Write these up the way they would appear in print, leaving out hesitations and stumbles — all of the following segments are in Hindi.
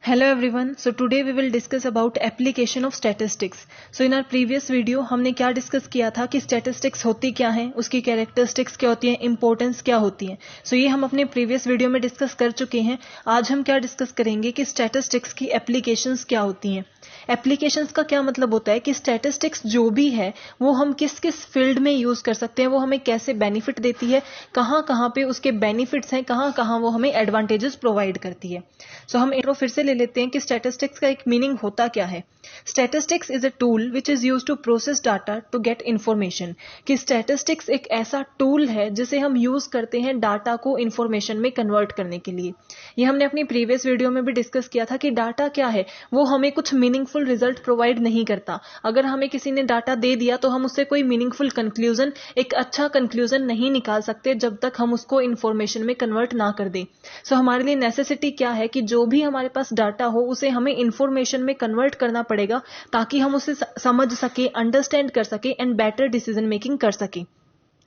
Hello everyone. So today we will discuss about application of statistics. So in our previous video हमने क्या डिस्कस किया था कि statistics होती क्या है, उसकी characteristics क्या होती है, importance क्या होती है. So ये हम अपने previous video में डिस्कस कर चुके हैं. आज हम क्या डिस्कस करेंगे कि statistics की applications क्या होती हैं. एप्लीकेशंस का क्या मतलब होता है कि स्टैटिस्टिक्स जो भी है वो हम किस किस फील्ड में यूज कर सकते हैं, वो हमें कैसे बेनिफिट देती है, कहाँ कहाँ पे उसके बेनिफिट्स हैं, कहाँ कहाँ वो हमें एडवांटेजेस प्रोवाइड करती है. सो हम इंट्रो फिर से ले लेते हैं कि स्टैटिस्टिक्स का एक मीनिंग होता क्या है. Statistics is a tool which is use to process data to get information. कि स्टैटिस्टिक्स एक ऐसा टूल है जिसे हम यूज करते हैं डाटा को इन्फॉर्मेशन में कन्वर्ट करने के लिए. ये हमने अपनी प्रीवियस वीडियो में भी डिस्कस किया था कि डाटा क्या है, वो हमें कुछ मीनिंगफुल रिजल्ट प्रोवाइड नहीं करता. अगर हमें किसी ने डाटा दे दिया तो हम उससे कोई मीनिंगफुल कंक्लूजन, एक अच्छा कंक्लूजन नहीं निकाल सकते जब तक हम उसको इन्फॉर्मेशन में कन्वर्ट ना कर दें. सो हमारे लिए नेसेसिटी क्या है कि जो भी हमारे पास डाटा हो उसे हमें इन्फॉर्मेशन में कन्वर्ट करना पड़ेगा ताकि हम उसे समझ सके, अंडरस्टैंड कर सके एंड बेटर डिसीजन मेकिंग कर सके.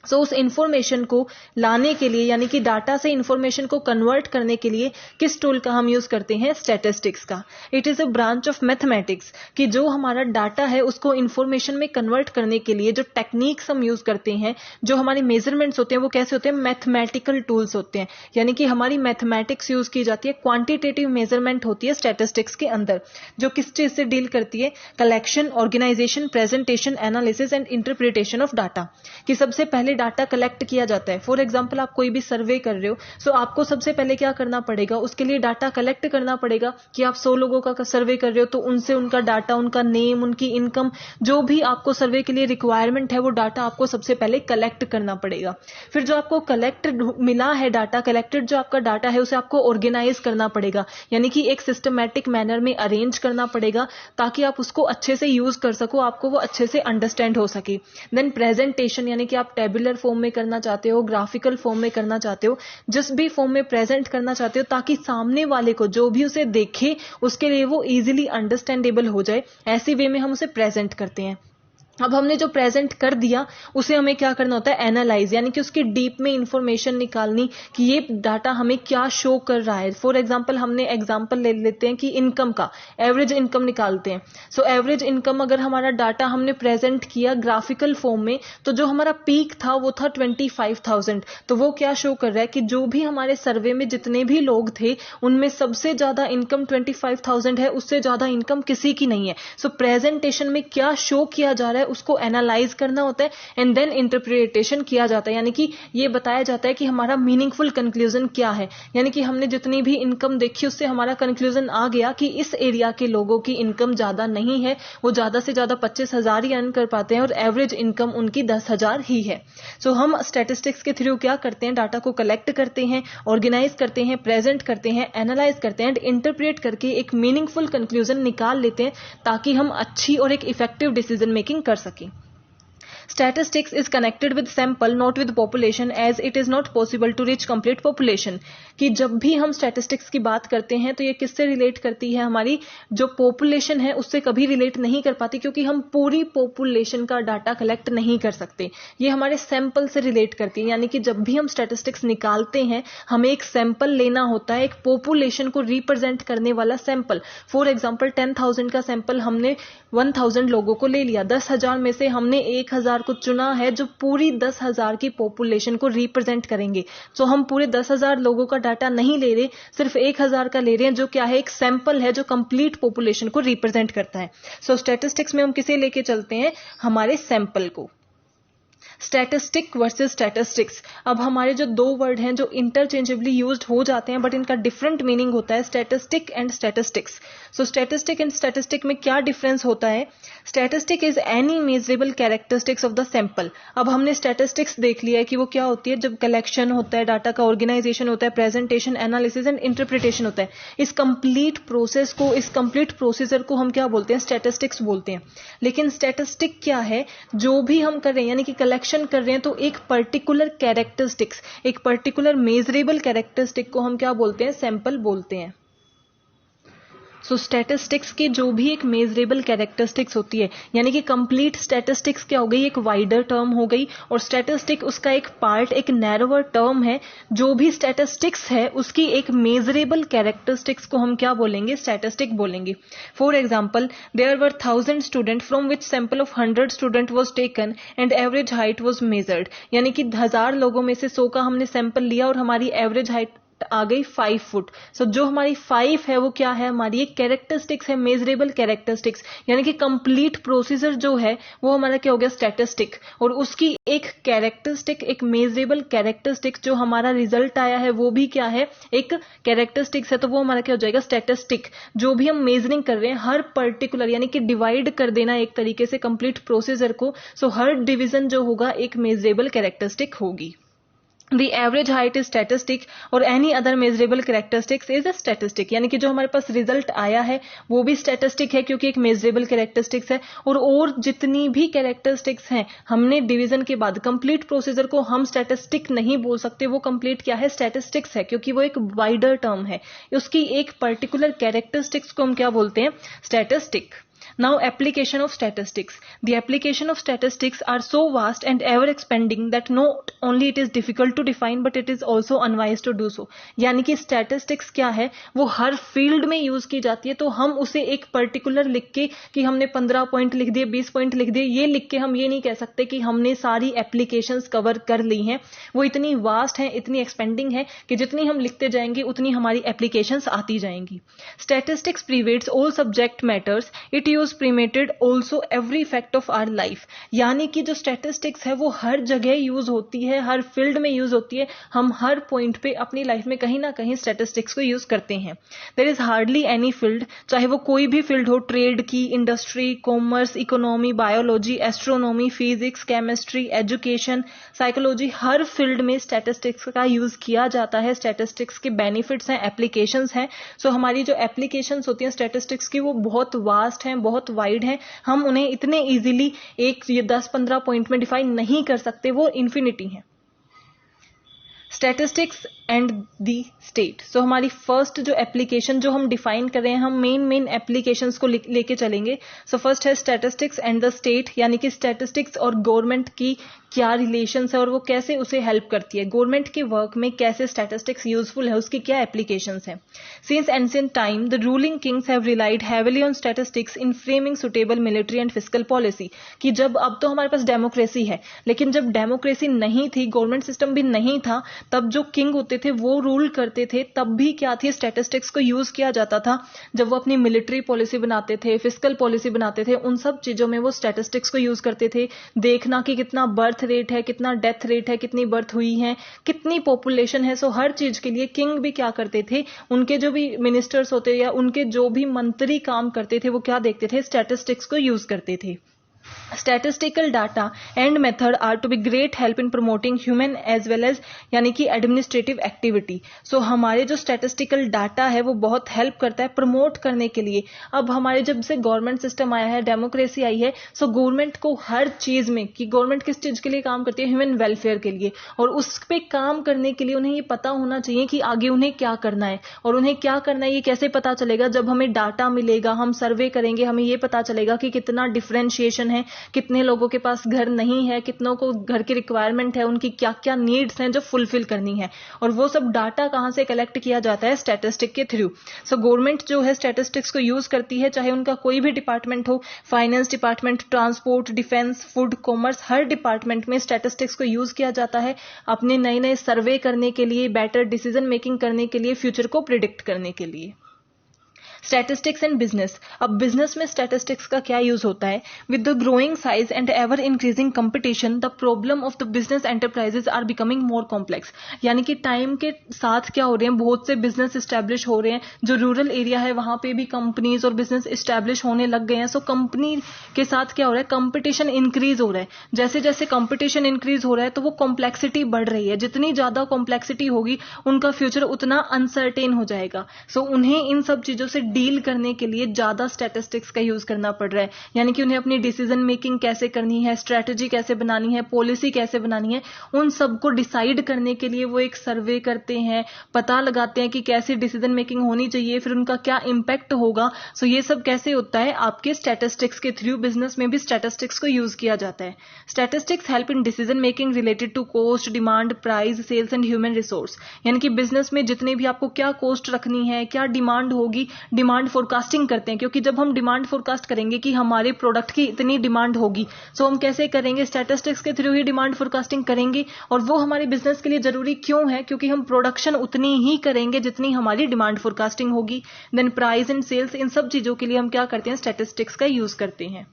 सो उस इंफॉर्मेशन को लाने के लिए, यानी कि डाटा से इंफॉर्मेशन को कन्वर्ट करने के लिए किस टूल का हम यूज करते हैं? स्टैटिस्टिक्स का. It is a branch of mathematics कि जो हमारा डाटा है उसको इंफॉर्मेशन में कन्वर्ट करने के लिए जो टेक्निक्स हम यूज करते हैं, जो हमारे मेजरमेंट्स होते हैं, वो कैसे होते हैं? मैथमेटिकल टूल्स होते हैं. यानी कि हमारी मैथमेटिक्स यूज की जाती है, क्वांटिटेटिव मेजरमेंट होती है स्टैटिस्टिक्स के अंदर, जो किस चीज से डील करती है? Collection, organisation, presentation, analysis and interpretation of data. कि सबसे पहले डाटा कलेक्ट किया जाता है. फॉर एग्जांपल आप कोई भी सर्वे कर रहे हो, सो आपको सबसे पहले क्या करना पड़ेगा? उसके लिए डाटा कलेक्ट करना पड़ेगा. कि आप 100 लोगों का सर्वे कर रहे हो तो उनसे उनका डाटा, उनका नेम, उनकी इनकम, जो भी आपको सर्वे के लिए रिक्वायरमेंट है वो डाटा आपको सबसे पहले कलेक्ट करना पड़ेगा. फिर जो आपको कलेक्ट मिला है डाटा, कलेक्टेड जो आपका डाटा है उसे आपको ऑर्गेनाइज करना पड़ेगा, यानी कि एक सिस्टमैटिक मैनर में अरेंज करना पड़ेगा ताकि आप उसको अच्छे से यूज कर सको, आपको वो अच्छे से अंडरस्टैंड हो सके. देन प्रेजेंटेशन, यानी कि आप टेबुलर फॉर्म में करना चाहते हो, ग्राफिकल फॉर्म में करना चाहते हो, जिस भी फॉर्म में प्रेजेंट करना चाहते हो ताकि सामने वाले को, जो भी उसे देखे, उसके लिए वो इजीली अंडरस्टैंडेबल हो जाए. ऐसी वे में हम उसे प्रेजेंट करते हैं. अब हमने जो प्रेजेंट कर दिया उसे हमें क्या करना होता है? एनालाइज, यानी कि उसकी डीप में इंफॉर्मेशन निकालनी कि ये डाटा हमें क्या शो कर रहा है. फॉर एग्जांपल हमने एग्जांपल ले लेते हैं कि इनकम का, एवरेज इनकम निकालते हैं. सो एवरेज इनकम अगर हमारा डाटा हमने प्रेजेंट किया ग्राफिकल फॉर्म में, तो जो हमारा पीक था वो था 25,000. तो वो क्या शो कर रहा है कि जो भी हमारे सर्वे में जितने भी लोग थे उनमें सबसे ज्यादा इनकम 25,000 है, उससे ज्यादा इनकम किसी की नहीं है. सो प्रेजेंटेशन में क्या शो किया जा रहा है उसको एनालाइज करना होता है एंड देन इंटरप्रिटेशन किया जाता है, यानी कि ये बताया जाता है कि हमारा मीनिंगफुल कंक्लूजन क्या है. यानी कि हमने जितनी भी इनकम देखी उससे हमारा कंक्लूजन आ गया कि इस एरिया के लोगों की इनकम ज्यादा नहीं है, वो ज्यादा से ज्यादा 25,000 ही अर्न कर पाते हैं और एवरेज इनकम उनकी 10,000 ही है. सो हम स्टैटिस्टिक्स के थ्रू क्या करते हैं? डाटा को कलेक्ट करते हैं, ऑर्गेनाइज करते हैं, प्रेजेंट करते हैं, एनालाइज करते हैं एंड इंटरप्रेट करके एक मीनिंगफुल कंक्लूजन निकाल लेते हैं ताकि हम अच्छी और एक इफेक्टिव डिसीजन मेकिंग कर सकें. Statistics is connected with sample, not with population, as it is not possible to reach complete population. कि जब भी हम statistics की बात करते हैं तो ये किससे रिलेट करती है? हमारी जो population है उससे कभी रिलेट नहीं कर पाती, क्योंकि हम पूरी population का डाटा कलेक्ट नहीं कर सकते. ये हमारे सैंपल से रिलेट करती है. यानी कि जब भी हम statistics निकालते हैं हमें एक सैंपल लेना होता है, एक population को रिप्रेजेंट करने वाला सैंपल. फॉर एग्जाम्पल 10,000 का सैंपल हमने 1,000 लोगों को ले लिया, 10,000 में से हमने 1,000 को चुना है जो पूरी 10,000 की पॉपुलेशन को रिप्रेजेंट करेंगे. तो हम पूरे 10,000 लोगों का डाटा नहीं ले रहे, सिर्फ 1,000 का ले रहे हैं, जो क्या है? एक सैंपल है जो कंप्लीट पॉपुलेशन को रिप्रेजेंट करता है. सो स्टैटिस्टिक्स में हम किसे लेके चलते हैं? हमारे सैंपल को. Statistic versus statistics. अब हमारे जो दो वर्ड हैं जो इंटरचेंजेबली यूज्ड हो जाते हैं बट इनका डिफरेंट मीनिंग होता है, statistic and statistics. So statistic and statistic में क्या डिफरेंस होता है? Statistic is any measurable characteristics of the sample. अब हमने स्टैटिस्टिक्स देख लिया है कि वो क्या होती है, जब कलेक्शन होता है, डाटा का ऑर्गेनाइजेशन होता है, प्रेजेंटेशन, एनालिसिस एंड इंटरप्रिटेशन होता है. इस कंप्लीट प्रोसेस को, इस कंप्लीट प्रोसीजर को हम क्या बोलते हैं? स्टैटिस्टिक्स बोलते हैं. लेकिन स्टैटिस्टिक क्या है? जो भी हम कर रहे हैं, यानी कि कलेक्शन कर रहे हैं, तो एक पर्टिकुलर कैरेक्टरिस्टिक्स, एक पर्टिकुलर मेजरेबल कैरेक्टरिस्टिक को हम क्या बोलते हैं? सैंपल बोलते हैं. सो स्टैटिस्टिक्स के जो भी एक मेजरेबल कैरेक्टरिस्टिक्स होती है, यानी कि कंप्लीट स्टैटिस्टिक्स क्या हो गई, एक वाइडर टर्म हो गई, और स्टैटिस्टिक उसका एक पार्ट, एक नैरोवर टर्म है। जो भी स्टैटिस्टिक्स है उसकी एक मेजरेबल कैरेक्टरिस्टिक्स को हम क्या बोलेंगे, स्टैटिस्टिक बोलेंगे। For example, there were 1000 student from which sample of 100 student was taken and average height was measured, यानी कि 1000 लोगों में से 100 का हमने सैंपल लिया और हमारी एवरेज हाइट आ गई 5 फुट। सो जो हमारी 5 है वो क्या है, हमारी एक कैरेक्टरिस्टिक्स है, मेजरेबल कैरेक्टरिस्टिक्स, यानी कि कंप्लीट प्रोसीजर जो है वो हमारा क्या हो गया, स्टैटिस्टिक। और उसकी एक कैरेक्टरिस्टिक, एक मेजरेबल कैरेक्टरिस्टिक, जो हमारा रिजल्ट आया है वो भी क्या है, एक कैरेक्टरिस्टिक्स है, तो वो हमारा क्या हो जाएगा, स्टैटिस्टिक। जो भी हम मेजरिंग कर रहे हैं हर पर्टिकुलर, यानी कि डिवाइड कर देना एक तरीके से कंप्लीट प्रोसीजर को, सो हर डिवीजन जो होगा एक मेजरेबल कैरेक्टरिस्टिक होगी। The average height is statistic और any other measurable characteristics is a statistic, यानी कि जो हमारे पास रिजल्ट आया है वो भी स्टैटिस्टिक है क्योंकि एक मेजरेबल कैरेक्टरिस्टिक्स है। और जितनी भी कैरेक्टरिस्टिक्स हैं हमने डिवीजन के बाद, कंप्लीट प्रोसीजर को हम स्टैटिस्टिक नहीं बोल सकते, वो कंप्लीट क्या है, स्टैटिस्टिक्स है, क्योंकि वो एक वाइडर टर्म है। उसकी एक पर्टिकुलर कैरेक्टरिस्टिक्स को हम क्या बोलते हैं, statistic. Now, application of statistics. The application of statistics are so vast and ever expanding that not only it is difficult to define but it is also unwise to do so. यानी कि statistics क्या है, वो हर फील्ड में यूज की जाती है। तो हम उसे एक पर्टिकुलर लिख के कि हमने 15 पॉइंट लिख दिए, 20 पॉइंट लिख दिए, ये लिख के हम ये नहीं कह सकते कि हमने सारी एप्लीकेशंस कवर कर ली हैं। वो इतनी वास्ट है, इतनी एक्सपेंडिंग है कि जितनी हम लिखते जाएंगे उतनी हमारी एप्लीकेशंस आती जाएंगी। Statistics pervades all subject matters. It use permeated also every fact of our life, यानी कि जो स्टैटिस्टिक्स है वो हर जगह यूज होती है, हर फील्ड में यूज होती है। हम हर पॉइंट पे अपनी लाइफ में कहीं ना कहीं स्टैटिस्टिक्स को यूज करते हैं। There is hardly any field, चाहे वो कोई भी फील्ड हो, ट्रेड की, industry, commerce, economy, biology, astronomy, physics, chemistry, education, psychology, हर फील्ड में स्टैटिस्टिक्स का यूज किया जाता है। स्टैटिस्टिक्स के बेनिफिट्स हैं, एप्लीकेशंस हैं। सो हमारी जो एप्लीकेशंस होती हैं स्टैटिस्टिक्स की वो बहुत वास्ट हैं, बहुत वाइड है। हम उन्हें इतने इजीली एक 10-15 पॉइंट में डिफाइन नहीं कर सकते, वो इन्फिनिटी है। Statistics and the state. So हमारी फर्स्ट जो एप्लीकेशन जो हम डिफाइन कर रहे हैं, हम मेन एप्लीकेशंस को लेके चलेंगे। सो फर्स्ट है स्टैटिस्टिक्स एंड द स्टेट, यानी कि स्टैटिस्टिक्स और गवर्नमेंट की क्या रिलेशंस है और वो कैसे उसे हेल्प करती है, गवर्नमेंट के वर्क में कैसे स्टैटिस्टिक्स यूजफुल है, उसकी क्या एप्लीकेशंस हैं। Since ancient time the ruling Kings have relied heavily on statistics in framing suitable military and fiscal policy, कि जब अब तो हमारे पास डेमोक्रेसी है, लेकिन जब डेमोक्रेसी नहीं थी, गवर्नमेंट सिस्टम भी नहीं था, तब जो किंग होते थे वो रूल करते थे, तब भी क्या थी, स्टैटिस्टिक्स को यूज किया जाता था। जब वो अपनी मिलिट्री पॉलिसी बनाते थे, फिस्कल पॉलिसी बनाते थे, उन सब चीजों में वो स्टैटिस्टिक्स को यूज करते थे। देखना कि कितना बर्थ रेट है, कितना डेथ रेट है, कितनी बर्थ हुई है, कितनी पॉपुलेशन है। सो हर चीज के लिए किंग भी क्या करते थे, उनके जो भी मिनिस्टर्स होते या उनके जो भी मंत्री काम करते थे वो क्या देखते थे, स्टैटिस्टिक्स को यूज करते थे। Statistical data and method are to be great help in promoting human as well as यानी कि एडमिनिस्ट्रेटिव एक्टिविटी। सो हमारे जो स्टैटिस्टिकल डाटा है वो बहुत हेल्प करता है प्रमोट करने के लिए। अब हमारे जब से गवर्नमेंट सिस्टम आया है, डेमोक्रेसी आई है, सो गवर्नमेंट को हर चीज में, कि गवर्नमेंट किस चीज के लिए काम करती है, ह्यूमन वेलफेयर के लिए, और उस पे काम करने के लिए उन्हें ये पता होना चाहिए कि आगे उन्हें क्या करना है। और उन्हें क्या करना है ये कैसे पता चलेगा, जब हमें डाटा मिलेगा, हम सर्वे करेंगे, हमें ये पता चलेगा कि कितना डिफरेंशिएशन है, कितने लोगों के पास घर नहीं है, कितनों को घर की रिक्वायरमेंट है, उनकी क्या क्या नीड्स हैं जो फुलफिल करनी है। और वो सब डाटा कहां से कलेक्ट किया जाता है, स्टैटिस्टिक के थ्रू। सो गवर्नमेंट जो है स्टैटिस्टिक्स को यूज करती है, चाहे उनका कोई भी डिपार्टमेंट हो, finance department, transport, defence, food, commerce, हर डिपार्टमेंट में स्टैटिस्टिक्स को यूज किया जाता है अपने नए नए सर्वे करने के लिए, बेटर डिसीजन मेकिंग करने के लिए, फ्यूचर को प्रिडिक्ट करने के लिए। Statistics and business. अब बिजनेस में स्टैटिस्टिक्स का क्या यूज होता है, with the growing size and ever increasing competition the problem of the business enterprises are becoming more complex. यानी कि टाइम के साथ क्या हो रहे हैं, बहुत से बिजनेस स्टैब्लिश हो रहे हैं, जो रूरल एरिया है वहां पे भी कंपनीज और बिजनेस स्टैब्लिश होने लग गए हैं। सो कंपनी के साथ क्या हो रहा है, कंपटीशन इंक्रीज हो रहा है। जैसे जैसे कंपटीशन इंक्रीज हो रहा है तो वो कॉम्प्लेक्सिटी बढ़ रही है। जितनी ज्यादा कॉम्प्लेक्सिटी होगी उनका फ्यूचर उतना अनसर्टेन हो जाएगा। सो उन्हें इन सब चीजों से डील करने के लिए ज्यादा स्टैटिस्टिक्स का यूज करना पड़ रहा है, यानी कि उन्हें अपनी डिसीजन मेकिंग कैसे करनी है, स्ट्रेटजी कैसे बनानी है, पॉलिसी कैसे बनानी है, उन सबको डिसाइड करने के लिए वो एक सर्वे करते हैं, पता लगाते हैं कि कैसी डिसीजन मेकिंग होनी चाहिए, फिर उनका क्या इंपैक्ट होगा। सो ये सब कैसे होता है, आपके स्टैटिस्टिक्स के थ्रू। बिजनेस में भी स्टैटिस्टिक्स को यूज किया जाता है। Statistics help in decision making related to cost, demand, price, sales and human resource, यानी कि बिजनेस में जितने भी आपको क्या कॉस्ट रखनी है, क्या डिमांड होगी, डिमांड फोरकास्टिंग करते हैं, क्योंकि जब हम डिमांड फोरकास्ट करेंगे कि हमारे प्रोडक्ट की इतनी डिमांड होगी, सो हम कैसे करेंगे, स्टैटिस्टिक्स के थ्रू ही डिमांड फोरकास्टिंग करेंगे। और वो हमारे बिजनेस के लिए जरूरी क्यों है, क्योंकि हम प्रोडक्शन उतनी ही करेंगे जितनी हमारी डिमांड फोरकास्टिंग होगी। देन प्राइस एंड सेल्स, इन सब चीजों के लिए हम क्या करते हैं, स्टैटिस्टिक्स का यूज करते हैं।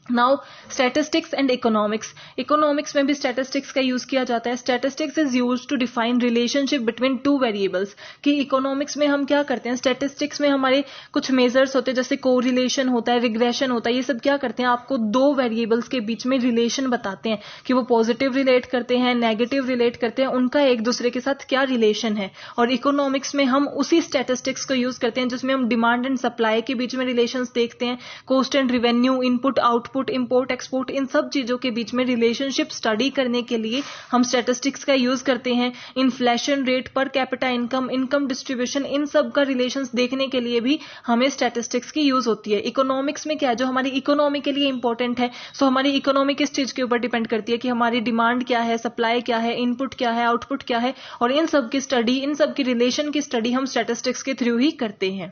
Now statistics and economics, economics में भी स्टैटिस्टिक्स का यूज किया जाता है। Statistics is used to define relationship between two variables, कि इकोनॉमिक्स में हम क्या करते हैं, स्टैटिस्टिक्स में हमारे कुछ मेजर्स होते हैं, जैसे कोरिलेशन होता है, रिग्रेशन होता है, ये सब क्या करते हैं, आपको दो वेरिएबल्स के बीच में रिलेशन बताते हैं कि वो पॉजिटिव रिलेट करते हैं, नेगेटिव रिलेट करते हैं, उनका एक दूसरे के साथ क्या रिलेशन है। और इकोनॉमिक्स में हम उसी स्टैटिस्टिक्स को यूज करते हैं जिसमें हम डिमांड एंड सप्लाई के बीच में रिलेशंस देखते हैं, cost and revenue, input output, import export, इन सब चीजों के बीच में रिलेशनशिप स्टडी करने के लिए हम स्टैटिस्टिक्स का यूज करते हैं। Inflation rate, per capita income, income distribution, इन सब का रिलेशंस देखने के लिए भी हमें स्टैटिस्टिक्स की यूज होती है। इकोनॉमिक्स में क्या है, जो हमारी इकोनॉमी के लिए इंपॉर्टेंट है, सो हमारी इकोनॉमी किस चीज के ऊपर डिपेंड करती है कि हमारी डिमांड क्या है, सप्लाई क्या है, इनपुट क्या है, आउटपुट क्या है, और इन सब की स्टडी, इन सब की रिलेशन की स्टडी हम स्टैटिस्टिक्स के थ्रू ही करते हैं।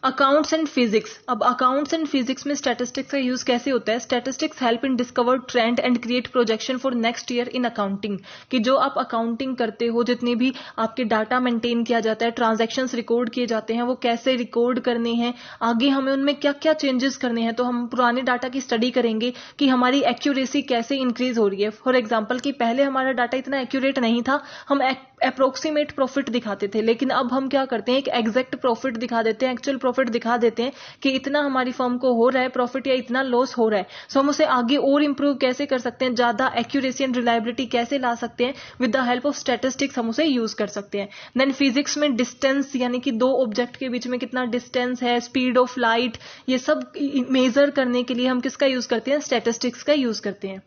अकाउंट्स एंड फिजिक्स, अब अकाउंट्स एंड फिजिक्स में स्टैटिस्टिक्स का यूज कैसे होता है, statistics help in discover trend and create projection for next year in accounting, कि जो आप अकाउंटिंग करते हो, जितने भी आपके डाटा मेंटेन किया जाता है, ट्रांजैक्शंस रिकॉर्ड किए जाते हैं, वो कैसे रिकॉर्ड करने हैं, आगे हमें उनमें क्या क्या चेंजेस करने हैं, तो हम पुराने डाटा की स्टडी करेंगे कि हमारी एक्यूरेसी कैसे इंक्रीज हो रही है। फॉर एग्जाम्पल कि पहले हमारा डाटा इतना एक्यूरेट नहीं था, हम अप्रोक्सीमेट प्रॉफिट दिखाते थे, लेकिन अब हम क्या करते हैं, एक एग्जैक्ट प्रॉफिट दिखा देते हैं, एक्चुअल प्रॉफिट दिखा देते हैं कि इतना हमारी फर्म को हो रहा है प्रॉफिट या इतना लॉस हो रहा है। सो हम उसे आगे और इंप्रूव कैसे कर सकते हैं, ज्यादा एक्यूरेसी एंड रिलायबिलिटी कैसे ला सकते हैं, with the help of statistics हम उसे यूज कर सकते हैं। देन फिजिक्स में डिस्टेंस, यानी कि दो ऑब्जेक्ट के बीच में कितना डिस्टेंस है, स्पीड ऑफ लाइट, ये सब मेजर करने के लिए हम किसका यूज करते हैं, स्टैटिस्टिक्स का यूज करते हैं।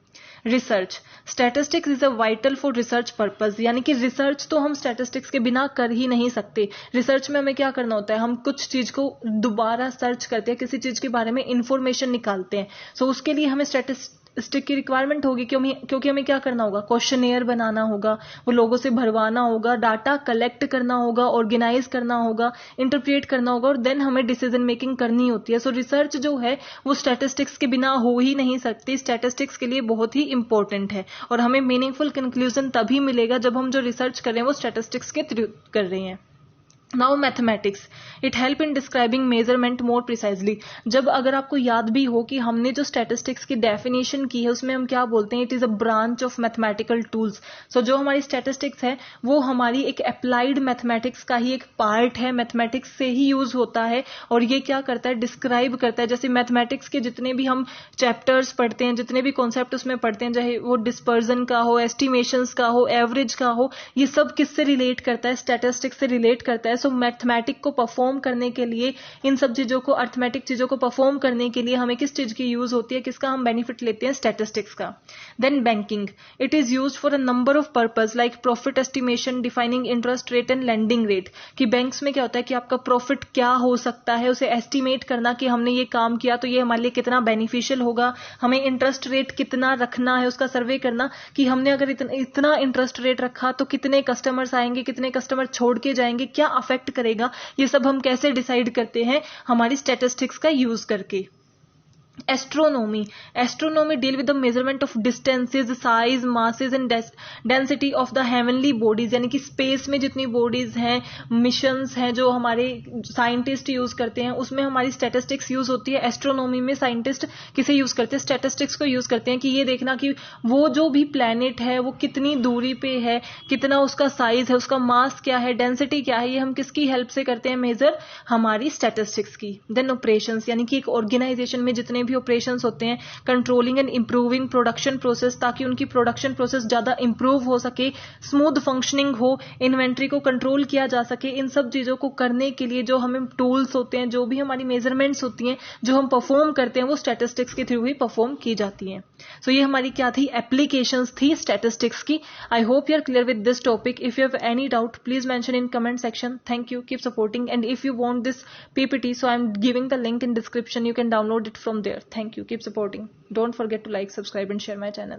Research, statistics is a vital for research purpose, यानी कि रिसर्च तो हम स्टैटिस्टिक्स के बिना कर ही नहीं सकते। रिसर्च में हमें क्या करना होता है, हम कुछ चीज को दोबारा सर्च करते हैं, किसी चीज के बारे में इंफॉर्मेशन निकालते हैं, सो उसके लिए हमें स्टैटिस्टिक्स की रिक्वायरमेंट होगी, क्योंकि हमें क्या करना होगा, क्वेश्चनेयर बनाना होगा, वो लोगों से भरवाना होगा, डाटा कलेक्ट करना होगा, ऑर्गेनाइज करना होगा, इंटरप्रेट करना होगा, और देन हमें डिसीजन मेकिंग करनी होती है। सो रिसर्च जो है वो स्टैटिस्टिक्स के बिना हो ही नहीं सकती, स्टैटिस्टिक्स के लिए बहुत ही इंपॉर्टेंट है, और हमें मीनिंगफुल कंक्लूजन तभी मिलेगा जब हम जो रिसर्च कर रहे हैं वो स्टैटिस्टिक्स के थ्रू कर रहे हैं। Now mathematics, it help in describing measurement more precisely, जब अगर आपको याद भी हो कि हमने जो स्टैटिस्टिक्स की डेफिनेशन की है उसमें हम क्या बोलते हैं, it is a branch of mathematical tools. So जो हमारी स्टैटिस्टिक्स है वो हमारी एक अप्लाइड मैथमेटिक्स का ही एक पार्ट है, मैथमेटिक्स से ही यूज होता है, और ये क्या करता है, डिस्क्राइब करता है। जैसे मैथमेटिक्स के जितने भी हम चैप्टर्स पढ़ते हैं, जितने भी कॉन्सेप्ट उसमें पढ़ते हैं, चाहे वो डिस्पर्जन का हो, एस्टिमेशंस का हो, एवरेज का हो, ये सब किससे रिलेट करता है, स्टैटिस्टिक्स से रिलेट करता है। सो मैथमेटिक को परफॉर्म करने के लिए, इन सब चीजों को, अर्थमेटिक चीजों को परफॉर्म करने के लिए हमें किस चीज की यूज होती है, किसका हम बेनिफिट लेते हैं, स्टैटिस्टिक्स का। Then banking, it is used for a number of purpose like profit estimation, defining interest rate and lending rate, कि बैंक्स में क्या होता है कि आपका प्रॉफिट क्या हो सकता है, उसे एस्टिमेट करना कि हमने ये काम किया तो ये हमारे लिए कितना बेनिफिशियल होगा, हमें इंटरेस्ट रेट कितना रखना है उसका सर्वे करना, कि हमने अगर इतना इंटरेस्ट रेट रखा तो कितने कस्टमर्स आएंगे, कितने कस्टमर छोड़ के जाएंगे, क्या अफेक्ट करेगा, ये सब हम कैसे डिसाइड करते हैं, हमारी स्टैटिस्टिक्स का यूज करके। Astronomy, astronomy deal with the measurement of distances, size, masses and density of the heavenly bodies, यानी कि स्पेस में जितनी बॉडीज हैं, मिशंस हैं जो हमारे साइंटिस्ट यूज करते हैं, उसमें हमारी स्टैटिस्टिक्स यूज होती है। एस्ट्रोनॉमी में साइंटिस्ट किसे यूज करते हैं, स्टैटिस्टिक्स को यूज करते हैं, कि ये देखना कि वो जो भी प्लैनेट है वो कितनी दूरी पे है, कितना उसका साइज है, उसका मास क्या है, डेंसिटी क्या है, ये हम किसकी हेल्प से करते हैं मेजर, हमारी स्टैटिस्टिक्स की। देन ऑपरेशंस, यानी कि एक ऑर्गेनाइजेशन में जितने भी ऑपरेशंस होते हैं, controlling and improving production process, ताकि उनकी प्रोडक्शन प्रोसेस ज़्यादा इंप्रूव हो सके, स्मूथ फंक्शनिंग हो, इन्वेंट्री को कंट्रोल किया जा सके। इन सब चीज़ों को करने के लिए जो हमें टूल्स होते हैं, जो भी हमारी मेजरमेंट्स होती हैं, जो हम परफॉर्म करते हैं, वो स्टैटिस्टिक्स के थ्रू ही परफॉर्म की जाती हैं। सो ये हमारी क्या थी, एप्लीकेशंस थी स्टैटिस्टिक्स की। I hope you are clear with this topic. If you have any doubt, please mention in comment section. Thank you. Keep supporting. And if you want this PPT, so I'm giving the link in description. You can download it from there. Thank you. Keep supporting. Don't forget to like, subscribe and share my channel.